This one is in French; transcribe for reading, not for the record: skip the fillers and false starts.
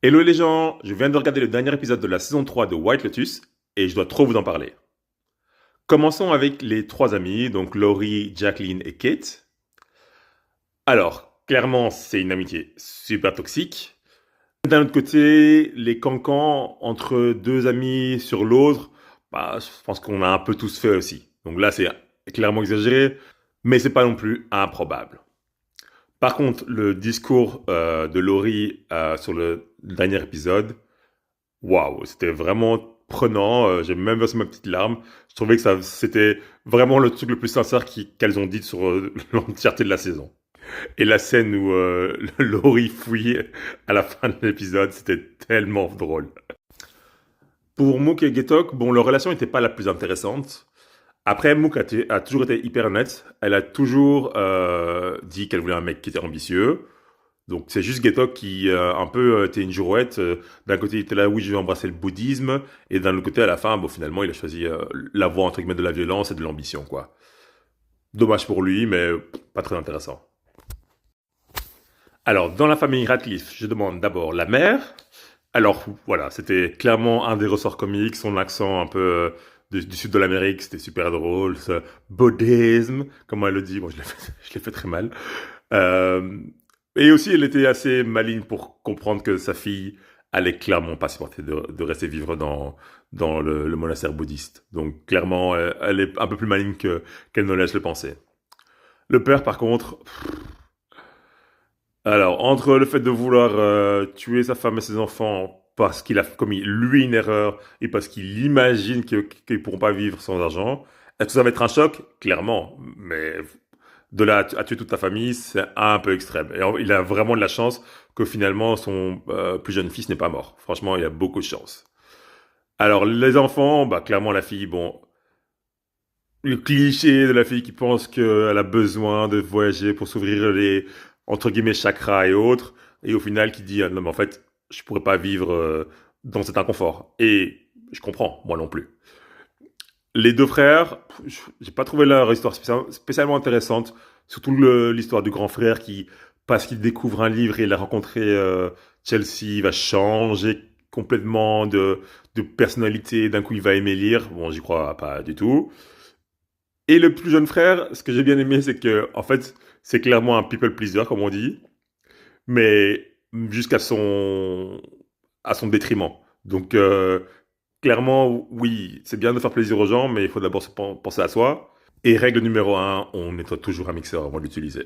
Hello les gens, je viens de regarder le dernier épisode de la saison 3 de White Lotus et je dois trop vous en parler. Commençons avec les trois amis, donc Laurie, Jacqueline et Kate. Alors, clairement, c'est une amitié super toxique. D'un autre côté, les cancans entre deux amis sur l'autre, bah, je pense qu'on a un peu tous fait aussi. Donc là, c'est clairement exagéré, mais c'est pas non plus improbable. Par contre, le discours de Laurie sur le dernier épisode, waouh, c'était vraiment prenant. J'ai même versé ma petite larme. Je trouvais que c'était vraiment le truc le plus sincère qu'elles ont dit sur l'entièreté de la saison. Et la scène où Laurie fouille à la fin de l'épisode, c'était tellement drôle. Pour Mook et Getok, bon, leur relation n'était pas la plus intéressante. Après, Mook a toujours été hyper honnête. Elle a toujours dit qu'elle voulait un mec qui était ambitieux. Donc c'est juste Getok qui un peu était une girouette. D'un côté il était là, oui je vais embrasser le bouddhisme, et d'un autre côté à la fin, bon finalement il a choisi la voie entre guillemets de la violence et de l'ambition quoi. Dommage pour lui, mais pas très intéressant. Alors dans la famille Ratcliffe, je demande d'abord la mère. Alors voilà, c'était clairement un des ressorts comiques, son accent un peu du sud de l'Amérique, c'était super drôle, ce bouddhisme, comment elle le dit, bon je l'ai fait très mal. Euh, et aussi, elle était assez maligne pour comprendre que sa fille allait clairement pas supporter de rester vivre dans le monastère bouddhiste. Donc clairement, elle est un peu plus maligne qu'elle ne laisse le penser. Le père, par contre, alors entre le fait de vouloir tuer sa femme et ses enfants parce qu'il a commis lui une erreur et parce qu'il imagine qu'ils pourront pas vivre sans argent, est-ce que ça va être un choc? Clairement, mais de là à tuer toute ta famille, c'est un peu extrême. Et il a vraiment de la chance que finalement son plus jeune fils n'est pas mort. Franchement, il a beaucoup de chance. Alors les enfants, bah clairement la fille, bon, le cliché de la fille qui pense qu'elle a besoin de voyager pour s'ouvrir les entre guillemets chakras et autres, et au final qui dit ah, non mais en fait je pourrais pas vivre dans cet inconfort. Et je comprends, moi non plus. Les deux frères, j'ai pas trouvé leur histoire spécialement intéressante. Surtout l'histoire du grand frère qui, parce qu'il découvre un livre et il a rencontré Chelsea, va changer complètement de personnalité. D'un coup, il va aimer lire. Bon, j'y crois pas du tout. Et le plus jeune frère, ce que j'ai bien aimé, c'est que, en fait, c'est clairement un people pleaser, comme on dit, mais jusqu'à à son détriment. Donc, clairement, oui, c'est bien de faire plaisir aux gens, mais il faut d'abord penser à soi. Et règle numéro un, on nettoie toujours un mixeur avant de l'utiliser.